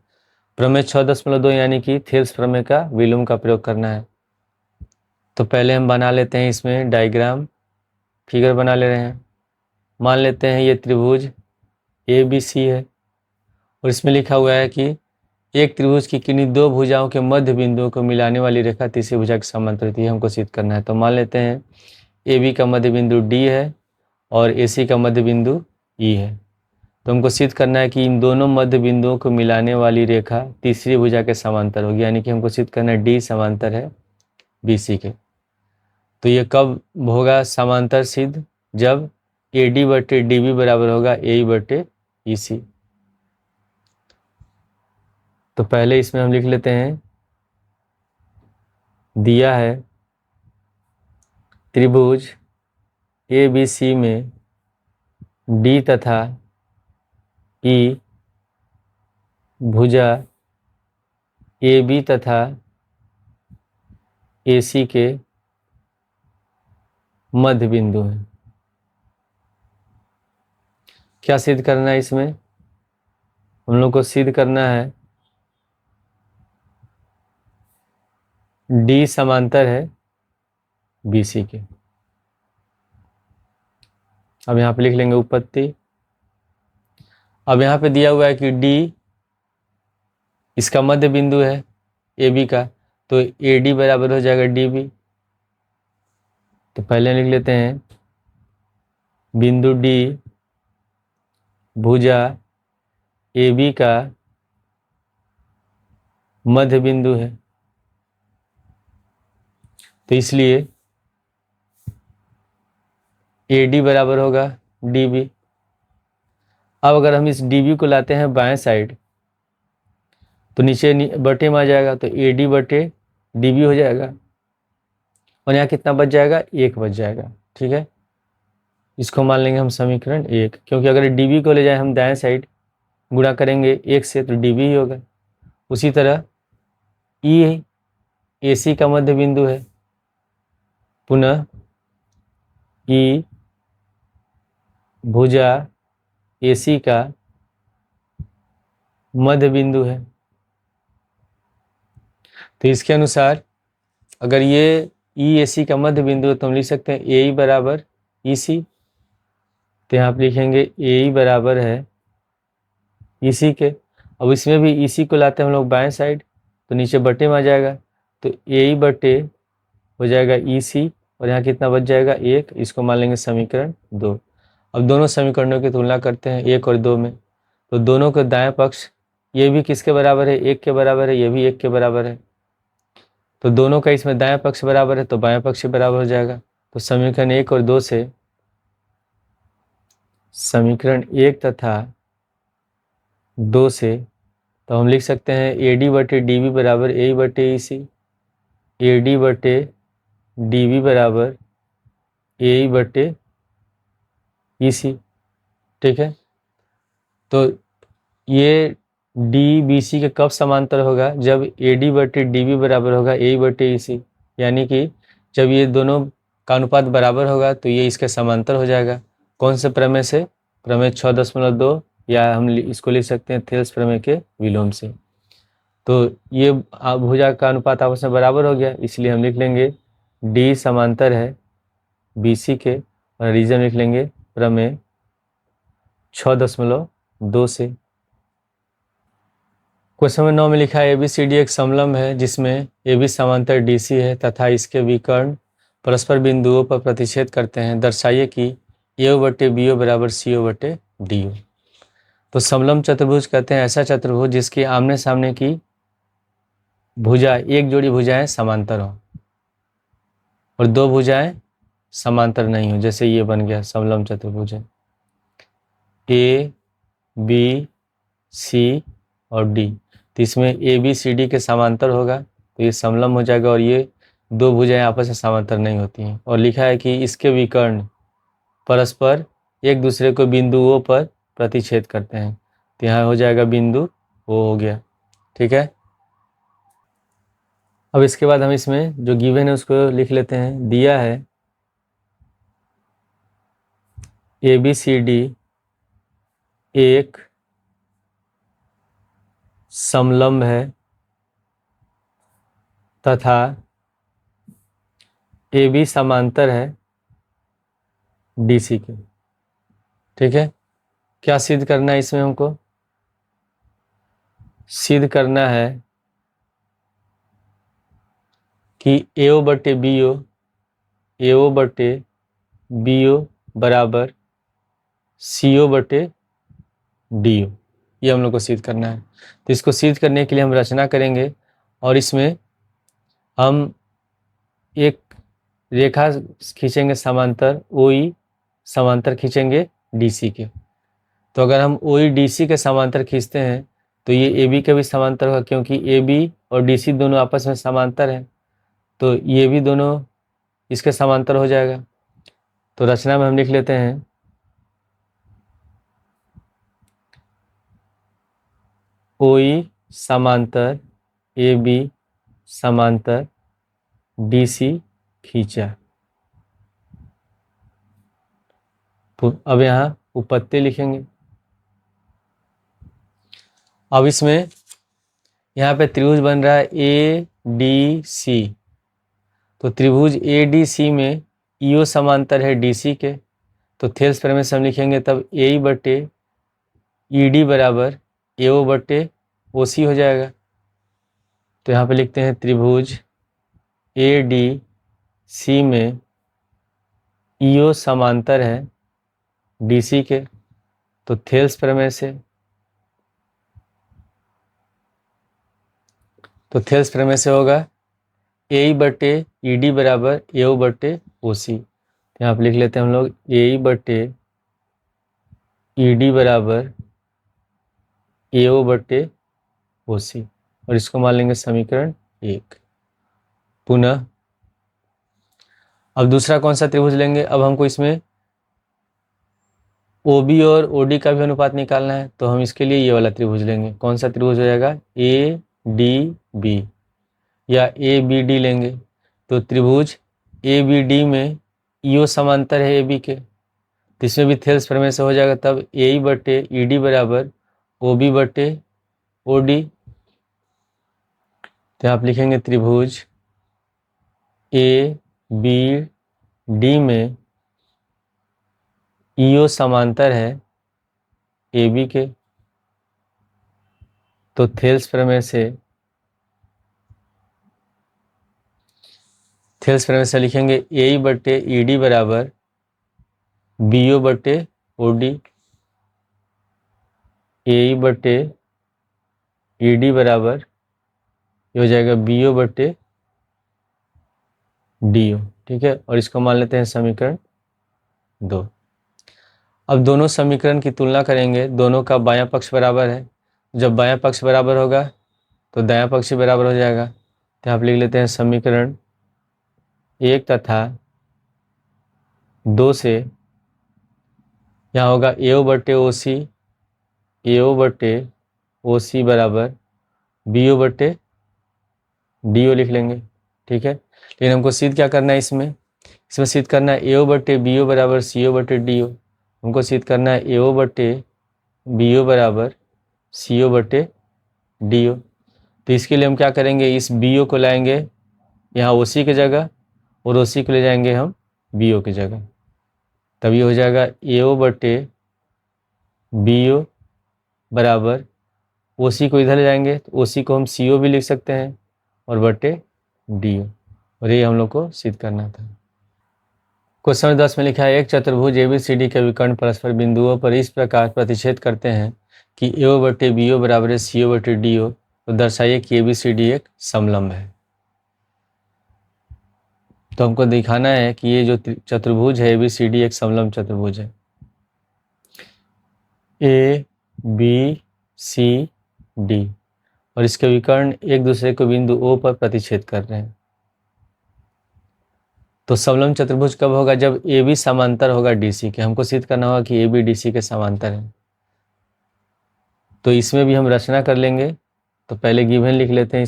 प्रमेय 6.2 यानी कि थेल्स प्रमेय का विलोम का प्रयोग करना है। तो पहले हम बना लेते हैं इसमें डायग्राम, फिगर बना ले रहे हैं। मान लेते हैं ये त्रिभुज ए बी सी है और इसमें लिखा हुआ है कि एक त्रिभुज की किन्हीं दो भुजाओं के मध्य बिंदुओं को मिलाने वाली रेखा तीसरी भुजा के समांतर होती है, हमको सिद्ध करना है। तो मान लेते हैं ए बी का मध्य बिंदु डी है और ए सी का मध्य बिंदु ई है। तो हमको सिद्ध करना है कि इन दोनों मध्य बिंदुओं को मिलाने वाली रेखा तीसरी भुजा के समांतर होगी, यानी कि हमको सिद्ध करना है डी समांतर है BC के। तो ये कब होगा समांतर सिद्ध? जब AD बटे DB बराबर होगा AE बटे EC। तो पहले इसमें हम लिख लेते हैं, दिया है त्रिभुज ABC में D तथा E भुजा AB तथा AC के मध्य बिंदु है। क्या सिद्ध करना है इसमें? हम लोग को सिद्ध करना है D समांतर है BC के। अब यहाँ पे लिख लेंगे उपपत्ति। अब यहाँ पे दिया हुआ है कि D इसका मध्य बिंदु है AB का, तो AD बराबर हो जाएगा DB। तो पहले लिख लेते हैं बिंदु D भुजा AB का मध्य बिंदु है, तो इसलिए AD बराबर होगा DB। अब अगर हम इस DB को लाते हैं बाएं साइड तो नीचे बटे में आ जाएगा, तो AD बटे DB हो जाएगा, और यहाँ कितना बच जाएगा? 1 बच जाएगा। ठीक है, इसको मान लेंगे हम समीकरण 1, क्योंकि अगर DB को ले जाए हम दाएं साइड गुणा करेंगे 1 से तो DB ही होगा। उसी तरह E AC का मध्य बिंदु है, पुनः E भुजा AC का मध्य बिंदु है। तो इसके अनुसार अगर ये EAC का मध्य बिंदु है तो हम लिख सकते हैं AE बराबर EC। तो यहाँ पे लिखेंगे AE बराबर है EC के। अब इसमें भी EC को लाते हैं हम लोग बाएं साइड, तो नीचे बटे में आ जाएगा, तो AE बटे हो जाएगा EC, और यहाँ कितना बच जाएगा? 1। इसको मान लेंगे समीकरण 2। अब दोनों समीकरणों की तुलना करते हैं 1 और 2 में, तो दोनों का दाएं पक्ष ये भी किसके बराबर है? 1 के बराबर है, ये भी 1 के बराबर है, तो दोनों का इसमें दाएं पक्ष बराबर है, तो बाएं पक्ष बराबर हो जाएगा। तो समीकरण 1 और 2 से समीकरण 1 तथा 2 से तो हम लिख सकते हैं AD बटे DB बराबर AE बटे EC, AD बटे DB बराबर AE बटे EC। ठीक है, तो ये DBC के कब समांतर होगा? जब AD बटे DB बराबर होगा AE बटे EC, यानी कि जब ये दोनों का अनुपात बराबर होगा तो ये इसके समांतर हो जाएगा। कौन से प्रमेय से? प्रमेय 6.2, या हम इसको लिख सकते हैं थेल्स प्रमेय के विलोम से। तो ये भुजा का अनुपात आपस में बराबर हो गया, इसलिए हम लिख लेंगे D समांतर है BC के, और रीजन लिख लेंगे प्रमेय 6.2 से। क्वेश्चन नंबर 9 में लिखा है ABCD एक समलंब है जिसमें AB समांतर DC है तथा इसके विकर्ण परस्पर बिंदुओं पर प्रतिच्छेद करते हैं। दर्शाइए कि AO बटे BO बराबर CO बटे DO। तो समलंब चतुर्भुज कहते हैं ऐसा चतुर्भुज जिसकी आमने सामने की भुजा एक जोड़ी भुजाएं समांतर हो और 2 भुजाएं समांतर नहीं हो, जैसे ये बन गया समलंब चतुर्भुज है A B C और D। तो इसमें ABCD के समांतर होगा, तो ये समलंब हो जाएगा, और ये 2 भुजाएं आपस में समांतर नहीं होती हैं। और लिखा है कि इसके विकर्ण परस्पर एक दूसरे को बिंदुओं पर प्रतिच्छेद करते हैं, तो यहाँ हो जाएगा बिंदु O हो गया। ठीक है, अब इसके बाद हम इसमें जो गिवन है उसको लिख लेते हैं। दिया है ABCD एक समलंब है तथा AB समांतर है DC के। ठीक है, क्या सिद्ध करना है इसमें? हमको सिद्ध करना है कि AO बटे BO बराबर CO बटे डी ओ, ये हम लोग को सिद्ध करना है। तो इसको सिद्ध करने के लिए हम रचना करेंगे और इसमें हम एक रेखा खींचेंगे समांतर, ओई समांतर खींचेंगे डीसी के। तो अगर हम ओई डीसी के समांतर खींचते हैं तो ये ए बी के भी समांतर होगा, क्योंकि ए बी और डीसी दोनों आपस में समांतर हैं, तो ये भी दोनों इसके समांतर हो जाएगा। तो रचना में हम लिख लेते हैं ओई समांतर ए बी समांतर डीसी खींचा। अब यहाँ उपपत्ति लिखेंगे। अब इसमें यहाँ पे त्रिभुज बन रहा है ए डी सी, तो त्रिभुज ए डी सी में ईओ समांतर है डीसी के, तो थेल्स प्रमेय से हम लिखेंगे तब ए बटे ई डी बराबर एओ बटे ओ सी हो जाएगा। तो यहाँ पे लिखते हैं त्रिभुज ए डी सी में ईओ समांतर है डीसी के, तो थेल्स प्रमेय से, तो थेल्स प्रमेय से होगा ए बटे ई डी बराबर एओ बटे ओ सी। तो यहाँ पे लिख लेते हैं हम लोग ए बटे ई डी बराबर एओ बटे ओ सी, और इसको मान लेंगे समीकरण 1। पुनः अब दूसरा कौन सा त्रिभुज लेंगे, अब हमको इसमें ओ बी और ओ डी का भी अनुपात निकालना है, तो हम इसके लिए ये वाला त्रिभुज लेंगे। कौन सा त्रिभुज हो जाएगा, ए डी बी या ए बी डी लेंगे। तो त्रिभुज ए बी डी में ईओ समांतर है ए बी के, तो इसमें भी थेल्स प्रमेय से हो जाएगा तब ए बटे ई डी बराबर ओ बी बटे ओ डी। तो आप लिखेंगे त्रिभुज ए बी डी में ईओ समांतर है ए बी के, तो थेल्स प्रमेय से लिखेंगे ए बटे ई डी बराबर बी ओ बटे ओ डी। ए बटे ई डी बराबर ये हो जाएगा बी ओ बटे डी ओ, ठीक है। और इसको मान लेते हैं समीकरण 2। अब दोनों समीकरण की तुलना करेंगे, दोनों का बायां पक्ष बराबर है। जब बायां पक्ष बराबर होगा तो दायां पक्ष भी बराबर हो जाएगा। तो आप लिख लेते हैं समीकरण 1 तथा 2 से यहाँ होगा एओ बटे ओ सी, एओ बटे ओ सी बराबर बी ओ बटे डी ओ लिख लेंगे, ठीक है। लेकिन हमको सिद्ध क्या करना है, इसमें सिद्ध करना है एओ बटे बी ओ बराबर सी ओ बटे डी ओ। हमको सिद्ध करना है एओ बटे बी ओ बराबर सी ओ बटे डी ओ। तो इसके लिए हम क्या करेंगे, इस बी ओ को लाएंगे यहाँ ओ सी की जगह और ओ सी को ले जाएंगे हम बी ओ की जगह, तब ये हो जाएगा एओ बटे बी ओ बराबर ओ सी को इधर ले जाएंगे तो ओ सी को हम सी ओ भी लिख सकते हैं और बटे डी ओ, और ये हम लोग को सिद्ध करना था। क्वेश्चन 10 में लिखा है एक चतुर्भुज एबीसीडी के विकर्ण परस्पर बिंदुओं पर इस प्रकार प्रतिच्छेद करते हैं कि एओ बटे बी ओ बराबर है सी ओ बटे डी ओ, तो दर्शाइए कि एबीसीडी एक समलंब है। तो हमको दिखाना है कि ये जो चतुर्भुज है एबीसीडी एक समलंब चतुर्भुज है। ए बी सी डी और इसके विकर्ण एक दूसरे को बिंदु ओ पर प्रतिच्छेद कर रहे हैं। तो समलंब चतुर्भुज कब होगा, जब ए बी समांतर होगा डीसी के। हमको सिद्ध करना होगा कि ए बी डीसी के समांतर है। तो इसमें भी हम रचना कर लेंगे। तो पहले गिवन लिख लेते हैं।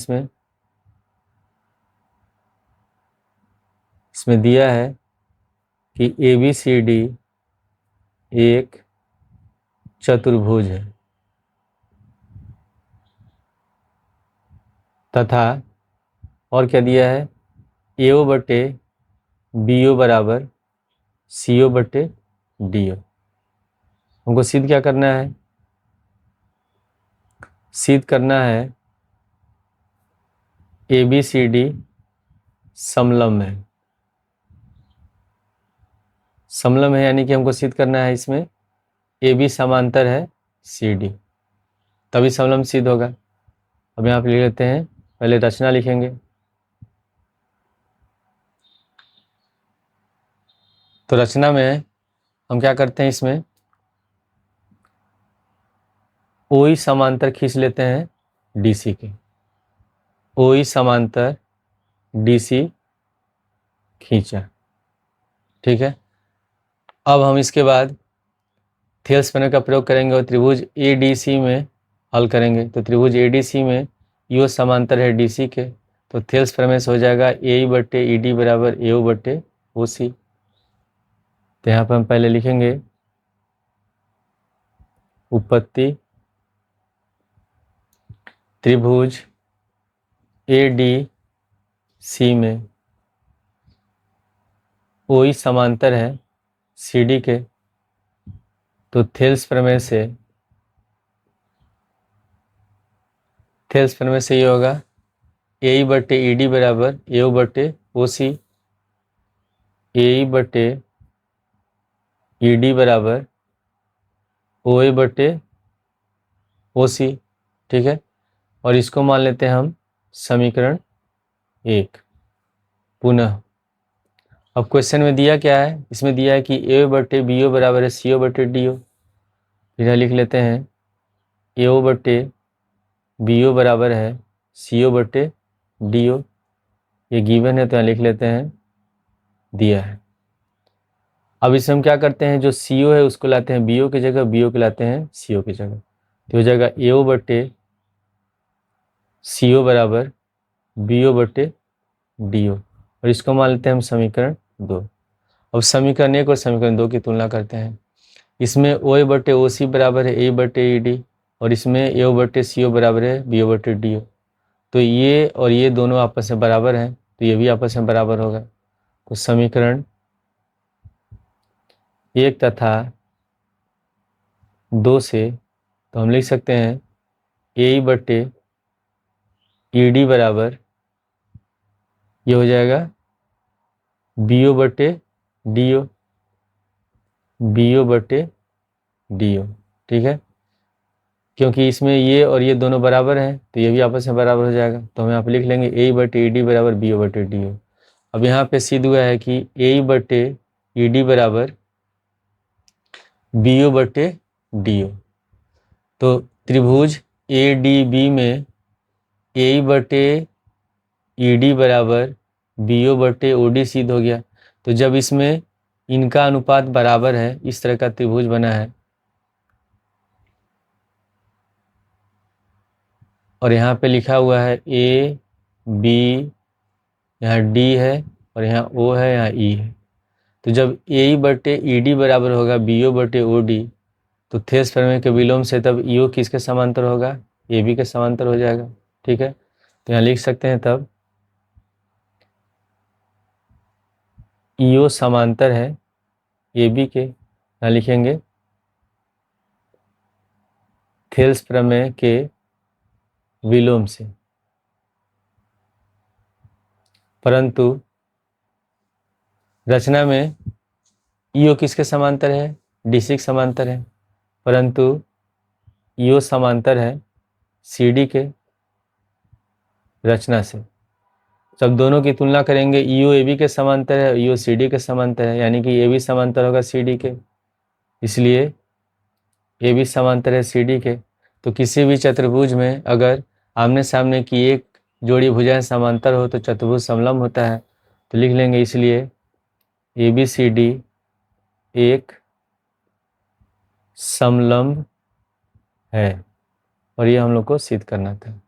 इसमें दिया है कि ए बी सी डी एक चतुर्भुज है तथा और क्या दिया है, एओ बटे बी ओ बराबर सी ओ बटे डी ओ। हमको सिद्ध क्या करना है, सिद्ध करना है ए बी सी डी समलंब है। समलंब है यानी कि हमको सिद्ध करना है इसमें ए बी समांतर है सी डी, तभी समलंब सिद्ध होगा। अब यहाँ पे लिख लेते हैं, पहले रचना लिखेंगे। तो रचना में हम क्या करते हैं, इसमें ओई समांतर खींच लेते हैं डीसी के, ओई समांतर डीसी खींचा, ठीक है। अब हम इसके बाद थेल्स प्रमेय का प्रयोग करेंगे और त्रिभुज एडीसी में हल करेंगे। तो त्रिभुज एडीसी में यो समांतर है डीसी के, तो थेल्स प्रमेय से हो जाएगा ए बटे ई डी बराबर ए बटे ओ सी। तो यहाँ पर हम पहले लिखेंगे उत्पत्ति त्रिभुज ए डी सी में ओई समांतर है सी डी के, तो थेल्स प्रमेय से ये होगा ए बटे ई डी बराबर ए बटे ओ सी, ए बटे ई डी बराबर ओ ए बटे ओ सी, ठीक है। और इसको मान लेते हैं हम समीकरण 1। पुनः अब क्वेश्चन में दिया क्या है, इसमें दिया है कि ए बटे बी ओ बराबर है सी ओ बटे डी ओ। फिर लिख लेते हैं ए ओ बटे बी ओ बराबर है सी ओ बटे डी ओ, ये गिवन है तो यहाँ लिख लेते हैं दिया है। अब इसमें हम क्या करते हैं, जो सी ओ है उसको लाते हैं बी ओ की जगह, बी ओ को लाते हैं सी ओ की जगह, तो हो जाएगा ए ओ बटे सी ओ बराबर बी ओ बटे डी ओ, और इसको मान लेते हैं हम समीकरण 2। अब समीकरण 1 और समीकरण 2 की तुलना करते हैं। इसमें ओ ए बटे ओ सी बराबर है ए बटे ई डी, और इसमें ए ओ बटे सी ओ बराबर है बी ओ बटे डी ओ। तो ये और ये दोनों आपस में बराबर हैं, तो ये भी आपस में बराबर होगा। तो समीकरण 1 तथा 2 से तो हम लिख सकते हैं ए बटे ई डी बराबर ये हो जाएगा बी ओ बटे डी ओ, बी ओ बटे डी ओ, ठीक है। क्योंकि इसमें ये और ये दोनों बराबर हैं तो ये भी आपस में बराबर हो जाएगा, तो हम यहाँ पे लिख लेंगे ए बटे ई डी बराबर बी ओ बटे डी ओ। अब यहाँ पे सिद्ध हुआ है कि ए बटे ई डी बराबर बी ओ बटे डी ओ। तो त्रिभुज ए डी बी में ए बटे ई डी बराबर बी ओ बटे ओ डी सिद्ध हो गया। तो जब इसमें इनका अनुपात बराबर है, इस तरह का त्रिभुज बना है, और यहाँ पे लिखा हुआ है ए बी, यहाँ डी है और यहाँ ओ है, यहाँ ई है। तो जब ए बटे ई डी बराबर होगा बी ओ बटे ओ डी, तो थेल्स प्रमेय के विलोम से तब ई ओ किसके समांतर होगा, ए बी के समांतर हो जाएगा, ठीक है। तो यहाँ लिख सकते हैं तब ई ओ समांतर है ए बी के, यहाँ लिखेंगे थेल्स प्रमेय के विलोम से, परंतु रचना में ई ओ किसके समांतर है, डी सी के समांतर है, परंतु ई ओ समांतर है सी डी के रचना से। जब दोनों की तुलना करेंगे ई ओ ए बी के समांतर है, ई ओ सी डी के समांतर है, यानी कि ए बी समांतर होगा सी डी के, इसलिए ए बी समांतर है सी डी के। तो किसी भी चतुर्भुज में अगर आमने सामने की एक जोड़ी भुजाएं समांतर हो तो चतुर्भुज समलंब होता है। तो लिख लेंगे इसलिए ए बी सी डी एक समलंब है, और ये हम लोग को सिद्ध करना था।